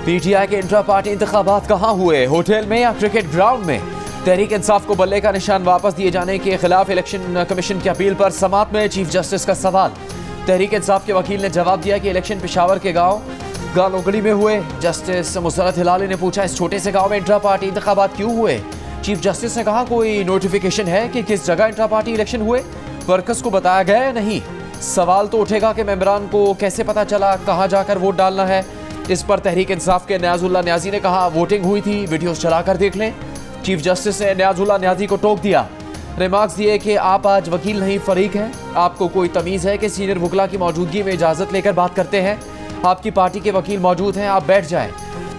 PTI के intra party इंतखाबात कहाँ हुए, होटल में या क्रिकेट ग्राउंड में? तहरीक इंसाफ को बल्ले का निशान वापस दिए जाने के खिलाफ इलेक्शन कमीशन की अपील पर समात में चीफ जस्टिस का सवाल। तहरीक इंसाफ के वकील ने जवाब दिया कि इलेक्शन पेशावर के गांव गालोगड़ी में हुए। जस्टिस मुसरत हिलाली ने पूछा, इस छोटे से गांव में इंट्रा पार्टी इंतखाबात क्यों हुए? चीफ जस्टिस ने कहा, कोई नोटिफिकेशन है कि किस जगह इंट्रा पार्टी इलेक्शन हुए? वर्कर्स को बताया गया या नहीं? सवाल तो उठेगा कि मेंबरान को कैसे पता चला कहां जाकर वोट डालना है। इस पर तहरीक इंसाफ के न्याजुल्लाह न्याजी ने कहा, वोटिंग हुई थी, वीडियोस चलाकर देख लें। चीफ जस्टिस ने न्याजुल्लाह न्याजी को टोक दिया, रिमार्क्स दिए कि आप आज वकील नहीं फरीक हैं। आपको कोई तमीज़ है कि सीनियर वकला की मौजूदगी में इजाज़त लेकर बात करते हैं? आपकी पार्टी के वकील मौजूद हैं, आप बैठ जाएं।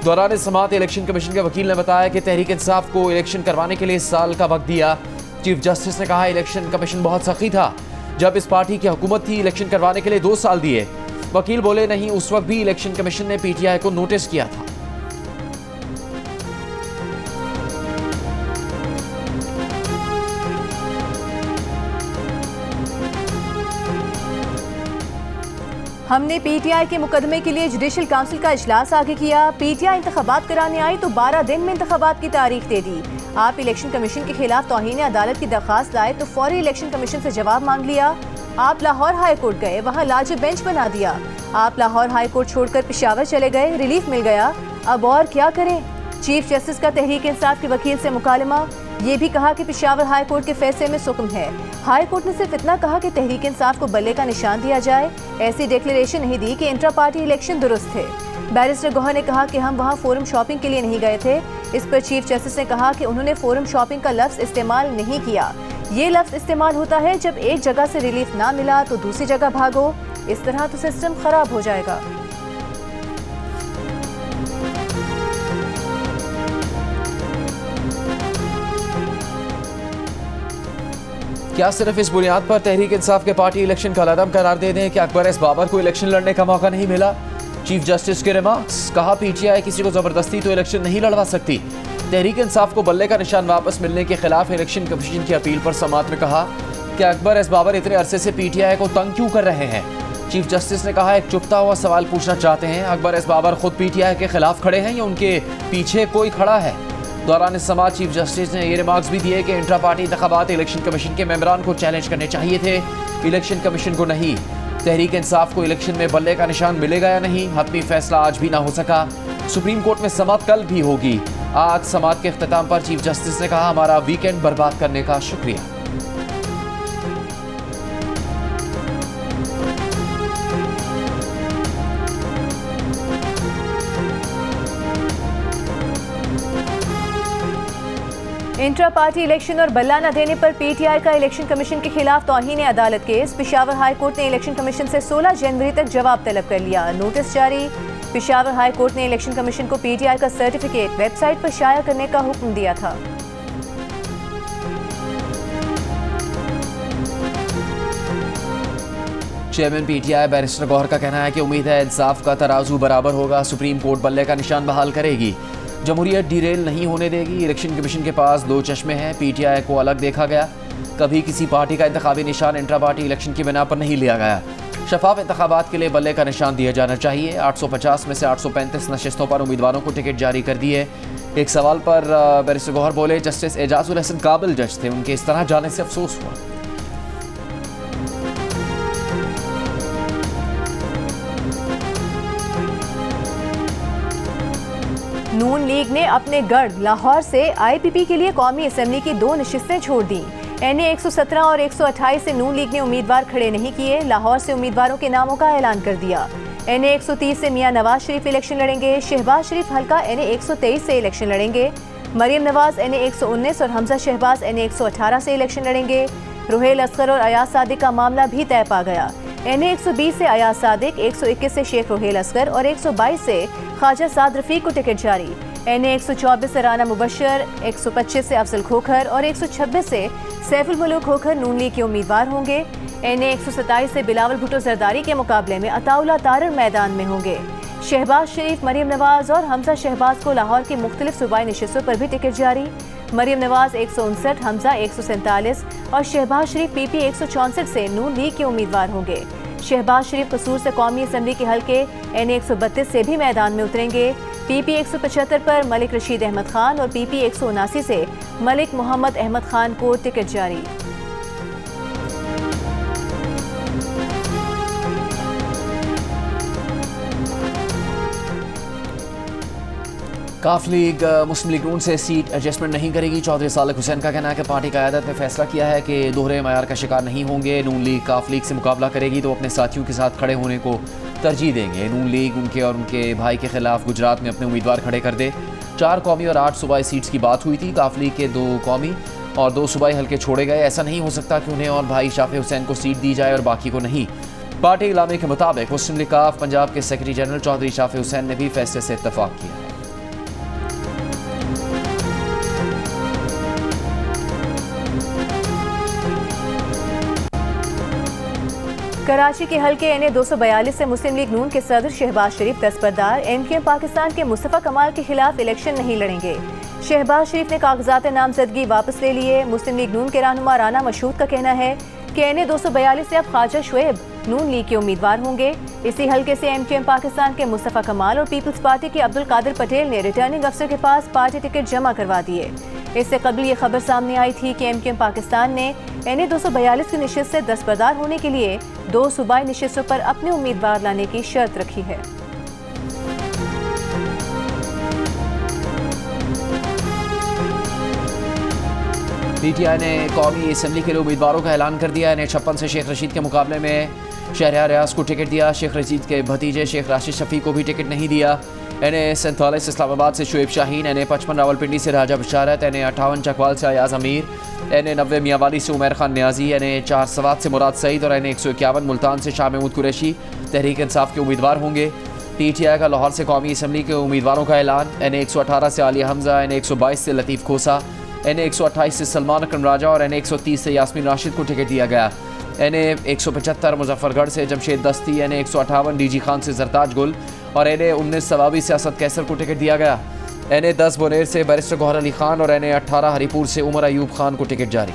दौरान समात इलेक्शन कमीशन के वकील ने बताया कि तहरीक इंसाफ को इलेक्शन करवाने के लिए इस साल का वक्त दिया। चीफ जस्टिस ने कहा, इलेक्शन कमीशन बहुत सख्ती था जब इस पार्टी की हुकूमत थी, इलेक्शन करवाने के लिए 2 साल दिए। वकील बोले, नहीं, उस वक्त भी इलेक्शन कमीशन ने पीटीआई को नोटिस किया था। हमने पीटीआई के मुकदमे के लिए जुडिशल काउंसिल का इजलास आगे किया। पीटीआई इंतखाबात कराने आई तो 12 दिन में इंतखाबात की तारीख दे दी। आप इलेक्शन कमीशन के खिलाफ तौहीन अदालत की दरखास्त लाए तो फौरी इलेक्शन कमीशन से जवाब मांग लिया। आप लाहौर हाई कोर्ट गए, वहाँ लाजब बेंच बना दिया। आप लाहौर हाई कोर्ट छोड़कर पेशावर चले गए, रिलीफ मिल गया। अब और क्या करें? चीफ जस्टिस का तहरीक इंसाफ के वकील से मुकालमा, ये भी कहा कि पेशावर हाई कोर्ट के फैसले में सुकम है। हाई कोर्ट ने सिर्फ इतना कहा कि तहरीक इंसाफ को बल्ले का निशान दिया जाए, ऐसी डिक्लेरेशन नहीं दी कि इंट्रा पार्टी इलेक्शन दुरुस्त थे। बैरिस्टर गौहर ने कहा कि हम वहाँ फोरम शॉपिंग के लिए नहीं गए थे। इस पर चीफ जस्टिस ने कहा कि उन्होंने फोरम शॉपिंग का लफ्ज़ इस्तेमाल नहीं किया। ये लफ्ज़ इस्तेमाल होता है जब एक जगह से रिलीफ ना मिला तो दूसरी जगह भागो, इस तरह तो सिस्टम खराब हो जाएगा। क्या सिर्फ इस बुनियाद पर तहरीक इंसाफ के पार्टी इलेक्शन का अलदम करार दे दें कि अकबर एस बाबर को इलेक्शन लड़ने का मौका नहीं मिला? चीफ जस्टिस के रिमार्क्स, कहा, पीटीआई किसी को जबरदस्ती तो इलेक्शन नहीं लड़वा सकती। तहरीक इंसाफ को बल्ले का निशान वापस मिलने के खिलाफ इलेक्शन कमीशन की अपील पर समात में कहा कि अकबर एस बाबर इतने अरसे से पीटीआई को तंग क्यों कर रहे हैं? चीफ जस्टिस ने कहा, एक चुपता हुआ सवाल पूछना चाहते हैं, अकबर एस बाबर खुद पीटीआई के खिलाफ खड़े हैं या उनके पीछे कोई खड़ा है? दौरान समात चीफ जस्टिस ने ये रिमार्क्स भी दिए कि इंट्रा पार्टी इंतखाबात इलेक्शन कमीशन के मेंबरान को चैलेंज करने चाहिए थे, इलेक्शन कमीशन को नहीं। तहरीक इंसाफ को इलेक्शन में बल्ले का निशान मिलेगा या नहीं, हतमी फैसला आज भी ना हो सका। सुप्रीम कोर्ट में समात कल भी होगी। आज समात के इख्तिताम पर चीफ जस्टिस ने कहा, हमारा वीकेंड बर्बाद करने का शुक्रिया। इंट्रा पार्टी इलेक्शन और बल्ला न देने पर पीटीआई का इलेक्शन कमीशन के खिलाफ तौहीन अदालत केस। पेशावर हाई कोर्ट ने इलेक्शन कमीशन से 16 जनवरी तक जवाब तलब कर लिया। नोटिस जारी। पेशावर हाई कोर्ट ने इलेक्शन कमीशन को पीटीआई का सर्टिफिकेट वेबसाइट पर शाया करने का हुक्म दिया था। चेयरमैन पीटीआई बैरिस्टर गौहर का कहना है कि उम्मीद है इंसाफ का तराजू बराबर होगा, सुप्रीम कोर्ट बल्ले का निशान बहाल करेगी, जमहूरियत डिरेल नहीं होने देगी। इलेक्शन कमीशन के पास 2 चश्मे हैं, पीटीआई को अलग देखा गया, कभी किसी पार्टी का इंतखाबी निशान इंट्रा पार्टी इलेक्शन की बिना पर नहीं लिया गया। शफाफ इंतखाबात के लिए बल्ले का निशान दिया जाना चाहिए। 850 में से 835 नशिस्तों पर उम्मीदवारों को टिकट जारी कर दिए। एक सवाल पर बैरिस्टर गौहर बोले, जस्टिस एजाजुल हसन काबिल जज थे, उनके इस तरह जाने से अफसोस हुआ। नून लीग ने अपने गढ़ लाहौर से आईपीपी के लिए कौमी असेंबली की 2 नशिस्तें छोड़ दी। एनए 117 और 128 से नून लीग ने उम्मीदवार खड़े नहीं किए। लाहौर से उम्मीदवारों के नामों का ऐलान कर दिया। एनए 130 से मियां नवाज शरीफ इलेक्शन लड़ेंगे। शहबाज शरीफ हल्का एनए 123 से इलेक्शन लड़ेंगे। मरियम नवाज एनए 119 और हमजा शहबाज एनए 118 से इलेक्शन लड़ेंगे। रुहेल असगर और अयाज सादिक का मामला भी तय पा गया। एनए 120 से अयाज सादिक, 121 से शेख रुहेल असगर और 122 से ख्वाजा साद रफीक को टिकट जारी। एनए 124 से राना मुबशर, 125 से अफजल खोखर और 126 से सैफुल मुल्क खोखर नून लीग के उम्मीदवार होंगे। एनए 127 से बिलावल भुट्टो जरदारी के मुकाबले में अताउल्ला तारर मैदान में होंगे। शहबाज शरीफ, मरियम नवाज और हमजा शहबाज को लाहौर की मुख्तलिफ सूबाई नशिस्तों पर भी टिकट जारी। मरियम नवाज 159, हमजा 147 और शहबाज शरीफ पीपी 164 से नून लीग के उम्मीदवार होंगे। शहबाज शरीफ कसूर से कौमी असम्बली के हल्के एनए 132 से भी मैदान में उतरेंगे। PP 175 पर मलिक रशीद अहमद खान और PP 179 से मलिक मोहम्मद अहमद खान को टिकट जारी। काफ लीग मुस्लिम लीग नून से सीट एडजस्टमेंट नहीं करेगी। चौधरी सालिक हुसैन का कहना है कि पार्टी क़यादत ने फैसला किया है कि दोहरे मयार का शिकार नहीं होंगे। नून लीग काफ लीग से मुकाबला करेगी तो अपने साथियों के साथ खड़े होने को तरजीह देंगे। नून लीग उनके और उनके भाई के खिलाफ गुजरात में अपने उम्मीदवार खड़े कर दे। 4 कौमी और 8 सूबाई सीट्स की बात हुई थी। काफ लीग के 2 कौमी और 2 सूबाई हल्के छोड़े गए। ऐसा नहीं हो सकता कि उन्हें और भाई शाफे हुसैन को सीट दी जाए और बाकी को नहीं। पार्टी इलामे के मुताबिक मुस्लिम लीग काफ पंजाब के सेक्रेटरी जनरल चौधरी शाफे हुसैन ने भी फैसले से इत्तफाक किया है। कराची के हल्के NA 242 से मुस्लिम लीग नून के सदर शहबाज शरीफ दस्तबरदार MQM पाकिस्तान के मुस्तफा कमाल के खिलाफ इलेक्शन नहीं लड़ेंगे। शहबाज शरीफ ने कागजात नामजदगी वापस ले लिए। मुस्लिम लीग नून के रहनुमा राना मशहूद का कहना है कि NA 242 से अब ख्वाजा शुएब नून लीग के उम्मीदवार होंगे। इसी हल्के से MQM पाकिस्तान के मुस्तफा कमाल और पीपल्स पार्टी के अब्दुल कादिर पटेल ने रिटर्निंग अफसर के पास पार्टी टिकट जमा करवा दिए। इससे कबल ये खबर सामने आई थी कि MQM पाकिस्तान ने NA 242 की निशिस्त से दस्तबरदार होने के लिए 2 सूबाई निशिस्तों पर अपने उम्मीदवार लाने की शर्त रखी है। PTI ने कौमी असम्बली के लिए उम्मीदवारों का ऐलान कर दिया। NA 56 से शेख रशीद के मुकाबले में शहरियार रियाज को टिकट दिया। शेख रशीद के भतीजे शेख राशिद शफी को भी टिकट नहीं दिया। NA 47 इस्लामाबाद से शुएब शाहीन, NA 55 रावलपिंडी से राजा बशारत, NA 58 चकवाल से अयाज अमीर, NA 90 मियांवाली से उमर खान न्याजी, NA 4 सवात से मुराद सईद और NA 151 मुल्तान से शाह महमूद कुरैशी तहरीक इंसाफ के उम्मीदवार होंगे। PTI का लाहौर से कौमी असम्बली के उम्मीदवारों का ऐलान। NA 118 से आलिया हमजा, NA 122 से लतीफ़ खोसा, NA 128 से सलमान अकरम राजा और NA 130 से यास्मीन राशिद को टिकट दिया गया। NA 175 मुजफ्फरगढ़ से जमशेद दस्ती, NA 158 DG खान से जरताज गुल और NA 19 सवाबी से असद कैसर को टिकट दिया गया। NA 10 बोनेर से बैरिस्टर गौहर अली खान और NA 18 हरीपुर से उमर अयूब खान को टिकट जारी।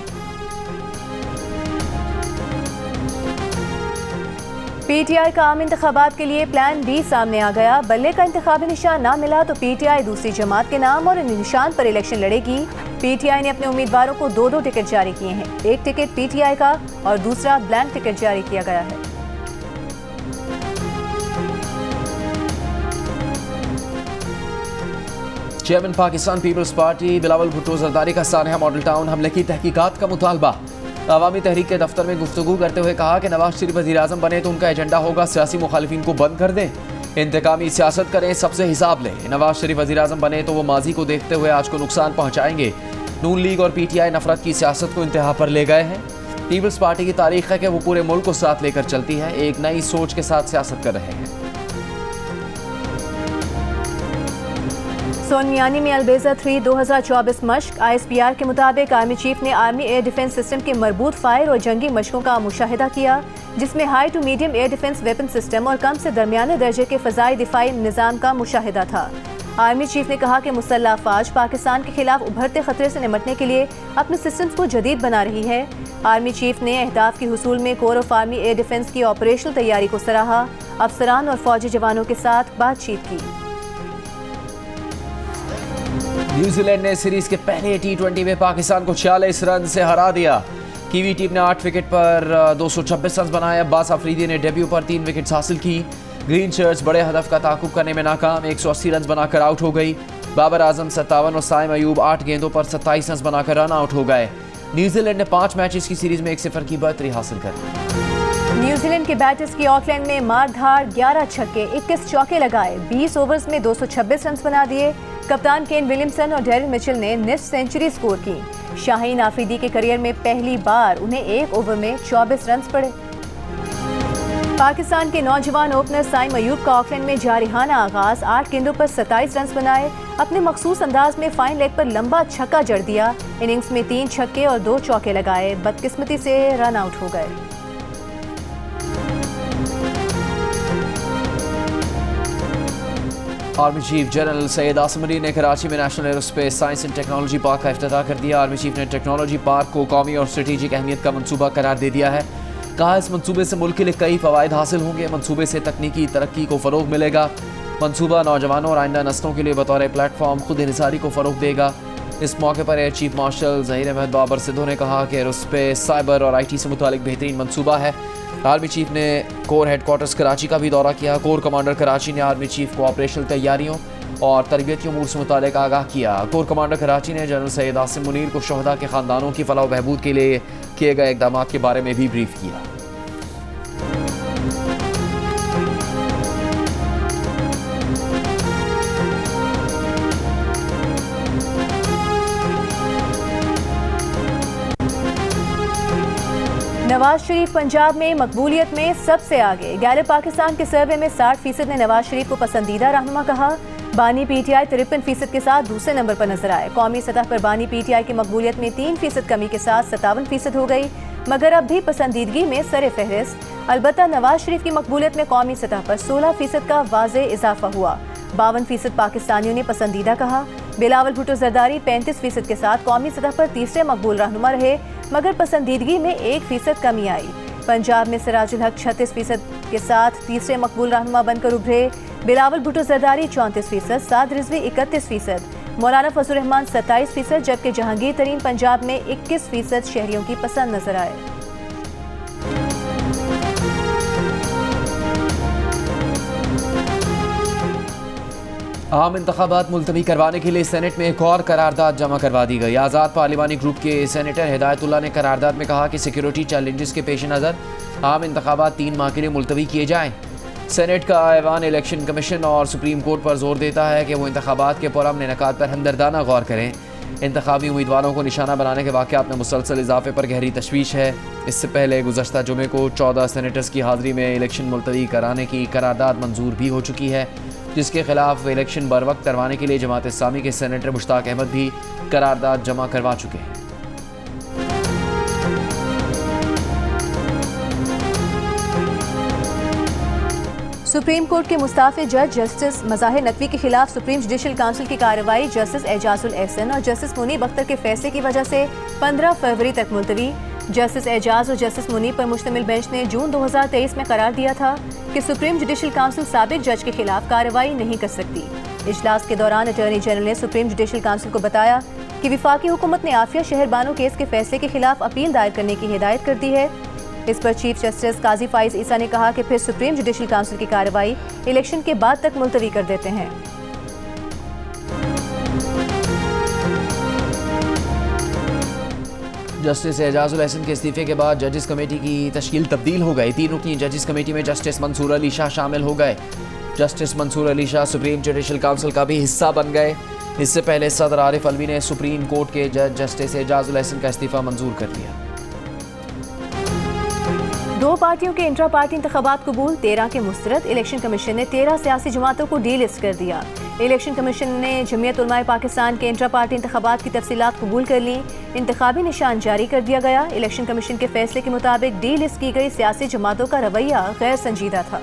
PTI का आम इंतखाबात के लिए प्लान B सामने आ गया। बल्ले का इंतखाबी निशान ना मिला तो PTI दूसरी जमात के नाम और निशान पर इलेक्शन लड़ेगी। PTI ने अपने उम्मीदवारों को 2 टिकट जारी किए हैं। एक टिकट PTI का और दूसरा ब्लैंक टिकट जारी किया गया है। चेयरमैन पाकिस्तान पीपल्स पार्टी बिलावल भुट्टो जरदारी का सानहा मॉडल टाउन हमले की तहकीकात का मुतालबा। अवामी तहरीक के दफ्तर में गुफ्तगू करते हुए कहा कि नवाज शरीफ वज़ीर आज़म बने तो उनका एजेंडा होगा सियासी मुखालिफिन को बंद कर दें, इंतकामी सियासत करें, सबसे हिसाब लें। नवाज शरीफ वज़ीर आज़म बने तो वो माजी को देखते हुए आज को नुकसान पहुँचाएंगे। नून लीग और PTI नफरत की सियासत को इंतहा पर ले गए हैं। पीपल्स पार्टी की तारीख है कि वो पूरे मुल्क को साथ लेकर चलती है, एक नई सोच के साथ सियासत कर रहे हैं। सोनमियानी में अलबेजा 3 2024 मश्क। ISPR के मुताबिक आर्मी चीफ ने आर्मी एयर डिफेंस सिस्टम के मरबूत फायर और जंगी मशकों का मुशाहिदा किया, जिसमें high to medium air defence weapon system और कम से दरमियाने दर्जे के फ़ज़ाई दिफाई निज़ाम का मुशाहिदा था। आर्मी चीफ ने कहा कि मुसल्लह अफ़वाज पाकिस्तान के खिलाफ उभरते खतरे से निपटने के लिए अपने सिस्टम्स को जदीद बना रही है। आर्मी चीफ ने अहदाफ के हुसूल में core of army air defence की ऑपरेशनल तैयारी को सराहा। अफसरान और फौजी जवानों के साथ बातचीत की। न्यूजीलैंड ने सीरीज के पहले T20 में पाकिस्तान को 46 रन से हरा दिया। कीवी टीम ने 8 विकेट पर 226 रन बनाए। अब्बास अफरीदी ने डेब्यू पर 3 विकेट्स हासिल की। ग्रीन शर्ट्स बड़े हदफ का ताकुब करने में नाकाम, 180 रन बनाकर आउट हो गई। बाबर आजम 57 और साइम अयूब 8 गेंदों पर 27 रन बनाकर रन आउट हो गए। न्यूजीलैंड ने 5 मैचेस की सीरीज में 1-0 की बढ़तरी हासिल कर। न्यूजीलैंड के बैटर्स की ऑकलैंड में मारधार, 11 छक्के 21 चौके लगाए, 20 ओवर्स में 226 रन बना दिए। कप्तान केन विलियमसन और डेरिल मिचेल ने निस्फ सेंचुरी स्कोर की। शाहीन आफरीदी के करियर में पहली बार उन्हें 1 ओवर में 24 रन पड़े। पाकिस्तान के नौजवान ओपनर साइम अयूब का ऑकलैंड में जारिहाना आगाज, 8 गेंदों पर 27 रन बनाए। अपने मखसूस अंदाज में फाइन लेग पर लंबा छक्का जड़ दिया। इनिंग्स में 3 छक्के और 2 चौके लगाए, बदकिस्मती से रन आउट हो गए। Army chief general Syed Asim Ali ने कराची में national aerospace science and technology park का इफ्तिताह कर दिया। आर्मी चीफ ने टेक्नोलॉजी पार्क को कौमी और स्ट्रेटेजिक अहमियत का मंसूबा करार दे दिया है। कहा इस मंसूबे से मुल्क के लिए कई फ़वाइद हासिल होंगे। मंसूबे से तकनीकी तरक्की को फ़रोग मिलेगा। मंसूबा नौजवानों और आइंदा नस्लों के लिए बतौर प्लेटफॉर्म खुद इनसारी को फ़रोग देगा। इस मौके पर air chief marshal Zaheer Ahmed Babar Sidhu ने कहा कि एरोस्पेस, साइबर और IT से मुतालिक बेहतरीन मंसूबा है। आर्मी चीफ ने कोर हेडक्वार्टर्स कराची का भी दौरा किया। कोर कमांडर कराची ने आर्मी चीफ को ऑपरेशनल तैयारियों और तरबियती उमूर से मुतालिक आगाह किया। कोर कमांडर कराची ने जनरल सैयद आसिम मुनीर को शहदा के ख़ानदानों की फलाह व बहबूद के लिए किए गए इक़दामात के बारे में भी ब्रीफ किया। नवाज शरीफ पंजाब में मकबूलियत में सबसे आगे। गैलप पाकिस्तान के सर्वे में 60% ने नवाज शरीफ को पसंदीदा रहनुमा कहा। बानी PTI 53% के साथ दूसरे नंबर पर नजर आए। कौमी सतह पर बानी PTI की मकबूलियत में 3% कमी के साथ 57% हो गई, मगर अब भी पसंदीदगी में सरे फहरिस्त। अलबत्ता नवाज शरीफ की मकबूलियत में कौमी सतह पर 16% का वाज़े इजाफा हुआ। 52% पाकिस्तानियों ने पसंदीदा कहा। बिलावल भुट्टो जरदारी 35% के साथ कौमी सतह पर तीसरे मकबूल रहनुमा रहे, मगर पसंदीदगी में 1% कमी आई। पंजाब में सिराजुल हक 36% के साथ तीसरे मकबूल रहनुमा बनकर उभरे। बिलावल भुट्टो जरदारी 34%, साद रिजवी 31%, मौलाना फजल रहमान 27%, जबकि जहांगीर तरीन पंजाब में 21% शहरियों की पसंद नजर आए। आम इंतखाबात मुलतवी करवाने के लिए सेनेट में एक और करारदाद जमा करवा दी गई। आज़ाद पार्लिमानी ग्रुप के सेनेटर हिदायतुल्लाह ने करारदाद में कहा कि सिक्योरिटी चैलेंजेस के पेश नज़र आम इंतखाबात 3 माह के लिए मुलतवी किए जाएँ। सेनेट का ऐवान इलेक्शन कमीशन और सुप्रीम कोर्ट पर जोर देता है कि वो इंतखाबात के पुरअमन इनेकाद पर हमदर्दाना गौर करें। इंतखाबी उम्मीदवारों को निशाना बनाने के वाक़यात में मुसलसल इजाफे पर गहरी तशवीश है। इससे पहले गुज़श्ता जुमे को 14 सेनेटर्स की हाज़िरी में इलेक्शन मुलतवी कराने की करारदाद मंजूर भी हो चुकी है, जिसके खिलाफ इलेक्शन बर वक्त करवाने के लिए जमात इस्लामी के सेनेटर मुश्ताक अहमद भी करारदाद जमा करवा चुके हैं। सुप्रीम कोर्ट के मुस्ताफे जज जस्टिस मज़ाहिर नकवी के खिलाफ सुप्रीम जुडिशल काउंसिल की कार्रवाई जस्टिस एजाजुल एहसन और जस्टिस मुनीब अख्तर के फैसले की वजह से 15 फरवरी तक मुलतवी। जस्टिस एजाज और जस्टिस मुनीब पर मुश्तमिल बेंच ने जून 2023 में करार दिया था कि सुप्रीम जुडिशल काउंसिल साबिक जज के खिलाफ कार्रवाई नहीं कर सकती। इजलास के दौरान अटॉर्नी जनरल ने सुप्रीम जुडिशल काउंसिल को बताया कि विफाकी हुकूमत ने आफिया शहर बानो केस के फैसले के खिलाफ अपील दायर करने की हिदायत कर दी है। इस पर चीफ जस्टिस काजी फाइज ईसा ने कहा कि फिर सुप्रीम जुडिशल काउंसिल की कार्रवाई इलेक्शन के बाद तक मुलतवी कर देते हैं। जस्टिस एजाजुल एहसन के इस्तीफे के बाद जजेस कमेटी की तश्कील तब्दील हो गई। 3 रुकनी जजेस कमेटी में जस्टिस मंसूर अली शाह शामिल हो गए। Justice Mansoor Ali Shah supreme judicial council का भी हिस्सा बन गए। इससे पहले सदर आरिफ अलवी ने सुप्रीम कोर्ट के जज जस्टिस एजाजुल एहसन का इस्तीफा मंजूर कर लिया। 2 पार्टियों के इंट्रा पार्टी इंतखाबात कबूल, 13 के मुस्तरद। इलेक्शन कमीशन ने 13 सियासी जमातों को डी लिस्ट कर दिया। इलेक्शन कमीशन ने जमीयत उलमाए पाकिस्तान के इंट्रा पार्टी इंतखाबात की तफसीलात कबूल कर ली। इंतखाबी निशान जारी कर दिया गया। इलेक्शन कमीशन के फैसले के मुताबिक डी लिस्ट की गई सियासी जमातों का रवैया गैर संजीदा था।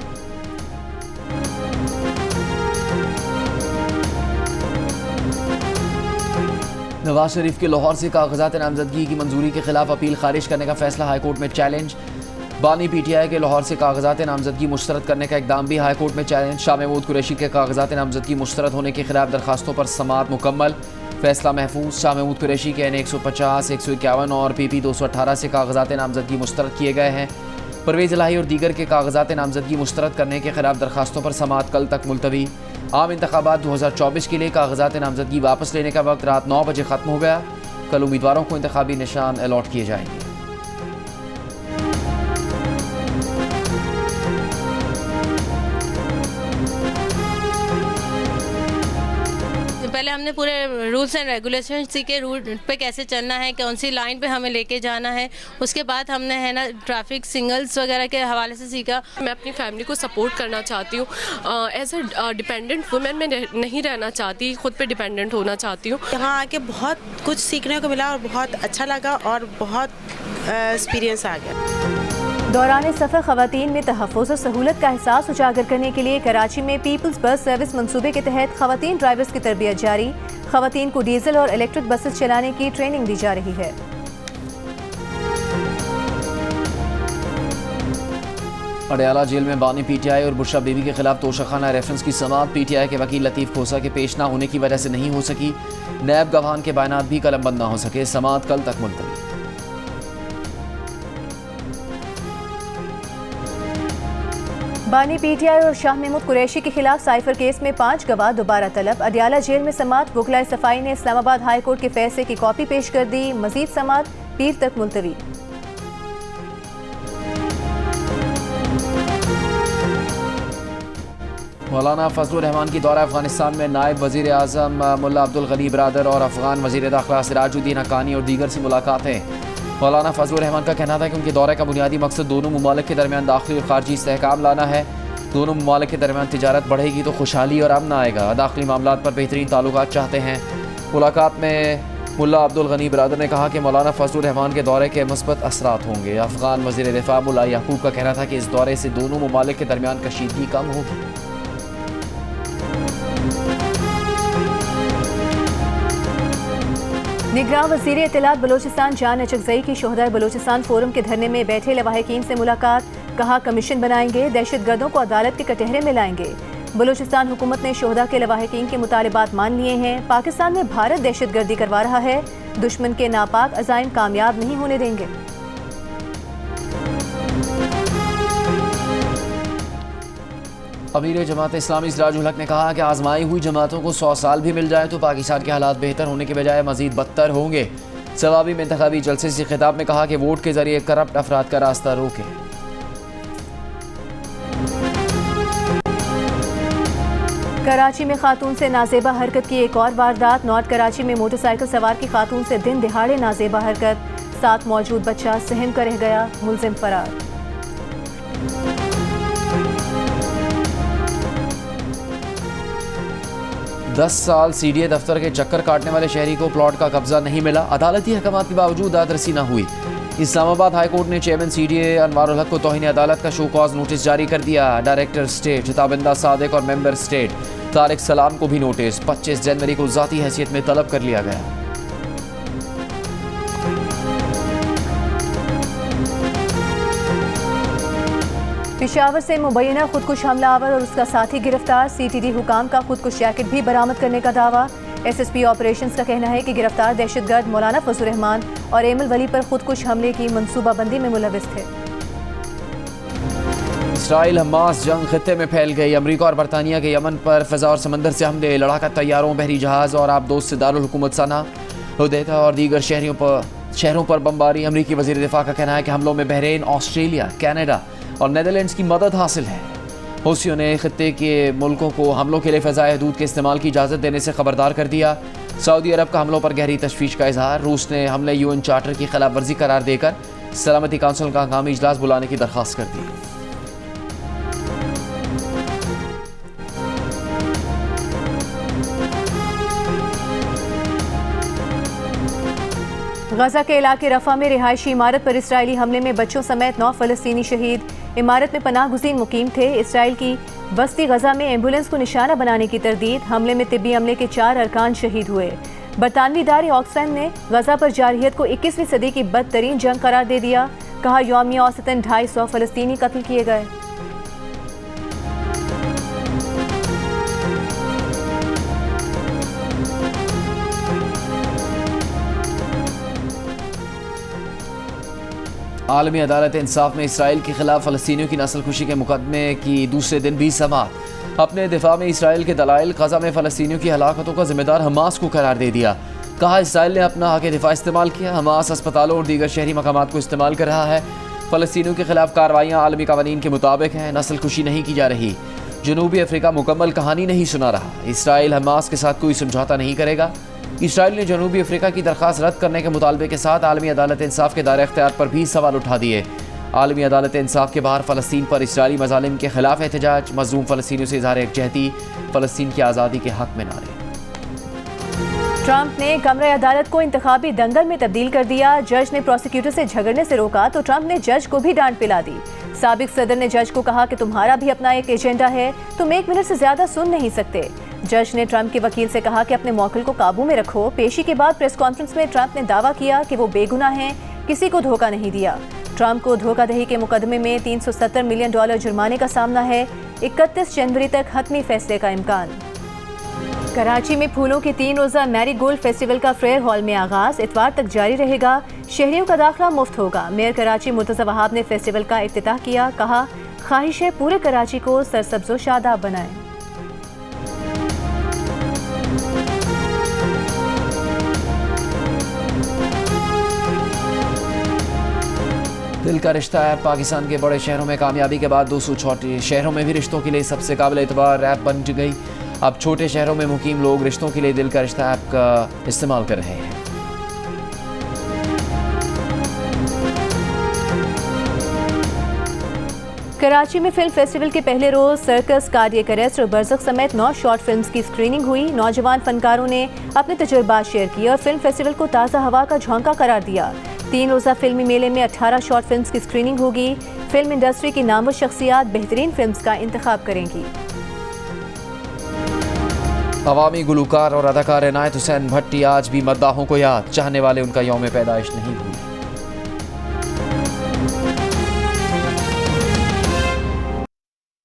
नवाज शरीफ के लाहौर से कागजात नामजदगी की मंजूरी के खिलाफ अपील खारिज करने का फैसला हाईकोर्ट में चैलेंज। बानी PTI के लाहौर से कागजात नामजदगी मुस्तरद करने का इकदाम भी हाईकोर्ट में चैलेंज। शाह महमूद कुरैशी के कागजात नामजदगी मुस्तरद होने के खिलाफ दरखास्तों पर समाअत मुकम्मल, फैसला महफूज। शाह महमूद कुरैशी के NA 150, 151 और PP 218 से कागजात नामजदगी मुस्तरद किए गए हैं। परवेज़ इलाही और दीगर के कागजात नामजदगी मुस्तरद करने के खिलाफ दरखास्तों पर समाअत कल तक मुलतवी। आम इंतखाबात 2024 के लिए कागजात नामजदगी वापस लेने का वक्त रात 9 बजे ख़त्म हो गया। कल उम्मीदवारों को इंतखाबी निशान अलॉट किए जाएंगे। पहले हमने पूरे रूल्स एंड रेगुलेशन सीखे, रूट पे कैसे चलना है, कौन सी लाइन पे हमें लेके जाना है। उसके बाद हमने है ना ट्रैफिक सिग्नल्स वगैरह के हवाले से सीखा। मैं अपनी फैमिली को सपोर्ट करना चाहती हूँ। एज अ डिपेंडेंट वुमेन मैं नहीं रहना चाहती, खुद पे डिपेंडेंट होना चाहती हूँ। यहाँ आके बहुत कुछ सीखने को मिला और बहुत अच्छा लगा और बहुत एक्सपीरियंस आ गया। दौरान सफ़र ख़वातीन में तहफ़्फ़ुज़ और सहूलत का एहसास उजागर करने के लिए कराची में पीपल्स बस सर्विस मंसूबे के तहत ख़वातीन ड्राइवर्स की तरबियत जारी। ख़वातीन को डीजल और इलेक्ट्रिक बसेस चलाने की ट्रेनिंग दी जा रही है। अडयाला जेल में बानी पीटीआई और बुशरा बीबी के खिलाफ तोशाखाना रेफरेंस की समाअत। पीटीआई के वकील लतीफ़ खोसा के पेश ना होने की वजह से नहीं हो सकी। नैब गवाहान के बयानात भी कलमबंद ना हो सके। समाअत कल तक मुलतवी। बानी पीटीआई और शाह महमूद कुरैशी के खिलाफ साइफर केस में 5 गवाह दोबारा तलब। अडयाला जेल में समाअत। वकलाए सफाई ने इस्लामाबाद हाई कोर्ट के फैसले की कॉपी पेश कर दी। मजीद समाअत पीर तक मुलतवी। मौलाना फजलुर रहमान की दौरा अफगानिस्तान में नायब वजीर आज़म मुल्ला अब्दुल गनी बरादर और अफगान वजीर दाखिला सिराजुद्दीन हक्कानी और दीगर से मुलाकातें। मौलाना फजलुर रहमान का कहना था कि उनके दौरे का बुनियादी मकसद दोनों ममालिक के दरमियान दाखिली और खारजी इस्तेहकाम लाना है। दोनों ममालिक के दरमियान तिजारत बढ़ेगी तो खुशहाली और अमन आएगा। दाखिली मामलात पर बेहतरीन ताल्लुकात चाहते हैं। मुलाकात में मुल्ला अब्दुल गनी बरादर ने कहा कि मौलाना फजलुर रहमान के दौरे के मुस्बत असरात होंगे। अफगान वजीर दिफा मुल्ला याकूब का कहना था कि इस दौरे से दोनों ममालिक के दरमियान कशीदगी कम होगी। निगरान वज़ीर इत्तलात बलोचिस्तान जान अचकज़ई की शोहदाए बलोचिस्तान फोरम के धरने में बैठे लवाहिकीन से मुलाकात। कहा कमीशन बनाएंगे, दहशत गर्दों को अदालत के कटहरे में लाएंगे। बलोचिस्तान हुकूमत ने शोहदा के लवाहिकीन के मुतालिबात मान लिए हैं। पाकिस्तान में भारत दहशत गर्दी करवा रहा है, दुश्मन के नापाक अज़ाइम कामयाब नहीं होने देंगे। अमीर जमात इस्लामी सिराजुल हक ने कहा कि आजमाई हुई जमातों को 100 साल भी मिल जाए तो पाकिस्तान के हालात बेहतर होने के बजाय मजीद बदतर होंगे। सवाबी में इंतखाबी जलसे से खिताब में कहा कि वोट के जरिए करप्ट अफराद का रास्ता रोके। कराची में खातून से नाजेबा हरकत की एक और वारदात। नॉर्थ कराची में मोटरसाइकिल सवार की खातून से दिन दिहाड़े नाजेबा हरकत। साथ मौजूद बच्चा सहम कर रह गया, मुलजिम फरार। 10 साल सीडीए दफ्तर के चक्कर काटने वाले शहरी को प्लॉट का कब्जा नहीं मिला। अदालती अहकाम के बावजूद दादरसी न हुई। इस्लामाबाद हाई कोर्ट ने चेयरमैन सीडीए अनवारुल हक को तौहीन अदालत का शो कॉज नोटिस जारी कर दिया। डायरेक्टर स्टेट ताबिंदा सादिक और मेंबर स्टेट तारिक सलाम को भी नोटिस 25 जनवरी को ज़ाती हैसियत में तलब कर लिया गया। पेशावर से मुबैना खुदकुश हमलावर और उसका साथी गिरफ्तार। सीटीडी हुकाम का खुदकुश जैकेट भी बरामद करने का दावा। एसएसपी ऑपरेशंस का कहना है कि गिरफ्तार दहशतगर्द मौलाना फजलुर रहमान और एमल वली पर खुदकुश हमले की मनसूबाबंदी में मुलविस थे। इसराइल हमास जंग खित्ते में फैल गई। अमरीका और बरतानिया के यमन पर फ़ज़ा और समंदर से हमले, लड़ाका तैयारों, बहरी जहाज़ और आबदोज से दारुल हुकूमत सना, हुदैदा और दीगर शहरों पर बमबारी। अमरीकी वज़ीर दिफा का कहना है कि हमलों में बहरीन, ऑस्ट्रेलिया, कैनेडा और नीदरलैंड्स की मदद हासिल है। हौसियों ने खित्ते के मुल्कों को हमलों के लिए फ़ज़ाए हदूद के इस्तेमाल की इजाज़त देने से खबरदार कर दिया। सऊदी अरब का हमलों पर गहरी तशवीश का इजहार। रूस ने हमले यूएन चार्टर की खिलाफ वर्जी करार देकर सलामती काउंसिल का हंगामी इजलास बुलाने की दरख्वास्त कर दी। गजा के इलाके रफा में रिहायशी इमारत पर इसराइली हमले में बच्चों समेत 9 फ़लस्तीनी शहीद। इमारत में पनाह गुज़ीन मुकीम थे। इसराइल की वस्ती गजा में एम्बुलेंस को निशाना बनाने की तरदीद। हमले में तिब्बी अमले के 4 अरकान शहीद हुए। बरतानवी इदारे ऑक्सफैम ने गजा पर जारहियत को 21वीं सदी की बदतरीन जंग करार दे दिया। कहा यौमिया औसतन 250 फ़लस्तीनी कत्ल किए गए। आलमी अदालत इंसाफ में इसराइल के खिलाफ फ़लस्तीनियों की नस्लकुशी के मुकदमे की दूसरे दिन भी समाअत। अपने दिफा में इसराइल के दलाइल गजा में फ़लस्तीनियों की हलाकतों का जिम्मेदार हमास को करार दे दिया। कहा इसराइल ने अपना हक दिफा इस्तेमाल किया। हमास अस्पतालों और दीगर शहरी मकामात को इस्तेमाल कर रहा है। फ़लस्तीनियों के खिलाफ कार्रवाइयाँ आलमी कानून के मुताबिक हैं। नस्लकुशी नहीं की जा रही। जनूबी अफ्रीका मुकम्मल कहानी नहीं सुना रहा। इसराइल हमास के साथ कोई समझौता नहीं करेगा। इसराइल ने जनूबी अफ्रीका की दरख्वास्त रद्द करने के मुतालबे के साथ आलमी अदालत इंसाफ के दायरे इख्तियार पर भी सवाल उठा दिए। आलमी अदालत इंसाफ के बाहर फ़लस्तीन पर इसराइली मज़ालिम के खिलाफ एहतजाज। मज़लूम फ़लस्तीनियों से इज़हार यकजहती। फ़लस्तीन की आज़ादी के हक़ में नारे। ट्रंप ने कमरे अदालत को इंतखाबी दंगल में तब्दील कर दिया। जज ने प्रोसिक्यूटर से झगड़ने से रोका तो ट्रंप ने जज को भी डांट पिला दी। साबिक सदर ने जज को कहा कि तुम्हारा भी अपना एक एजेंडा है, तुम 1 मिनट से ज्यादा सुन नहीं सकते। जज ने ट्रंप के वकील से कहा कि अपने मौकिल को काबू में रखो। पेशी के बाद प्रेस कॉन्फ्रेंस में ट्रंप ने दावा किया कि वो बेगुनाह हैं, किसी को धोखा नहीं दिया। ट्रंप को धोखाधड़ी के मुकदमे में $370 मिलियन जुर्माने का सामना है। 31 जनवरी तक हतमी फैसले का इम्कान। कराची में फूलों के 3 रोज़ा मैरी गोल्ड फेस्टिवल का फेयर हॉल में आगाज इतवार तक जारी रहेगा। शहरियों का दाखिला मुफ्त होगा। मेयर कराची मुर्तज़ा वहाब ने फेस्टिवल का इफ्तिताह किया। कहा, ख्वाहिश है पूरे कराची को सरसब्ज़ो शादाब बनाएं। दिल का रिश्ता ऐप पाकिस्तान के बड़े शहरों में कामयाबी के बाद 200 छोटे शहरों में भी रिश्तों के लिए सबसे काबिल एतबार ऐप बन गई। अब छोटे शहरों में मुकीम लोग रिश्तों के लिए दिल का रिश्ता ऐप का इस्तेमाल कर रहे हैं। कराची में फिल्म फेस्टिवल के पहले रोज सर्कस, कार्डियक अरेस्ट और बरज़ख समेत 9 शॉर्ट फिल्म्स की स्क्रीनिंग हुई। नौजवान फनकारों ने अपने तजुर्बात शेयर किए और फिल्म फेस्टिवल को ताज़ा हवा का झोंका करार दिया। 3 रोज़ा फिल्मी मेले में 18 शॉर्ट फिल्म्स की स्क्रीनिंग होगी। फिल्म इंडस्ट्री की नामवर शख्सियात बेहतरीन फिल्म्स का इंतखाब करेंगी। अवामी गुलूकार और अदाकार इनायत हुसैन भट्टी आज भी मद्दाहों को याद, चाहने वाले उनका यौम पैदाइश नहीं भूले।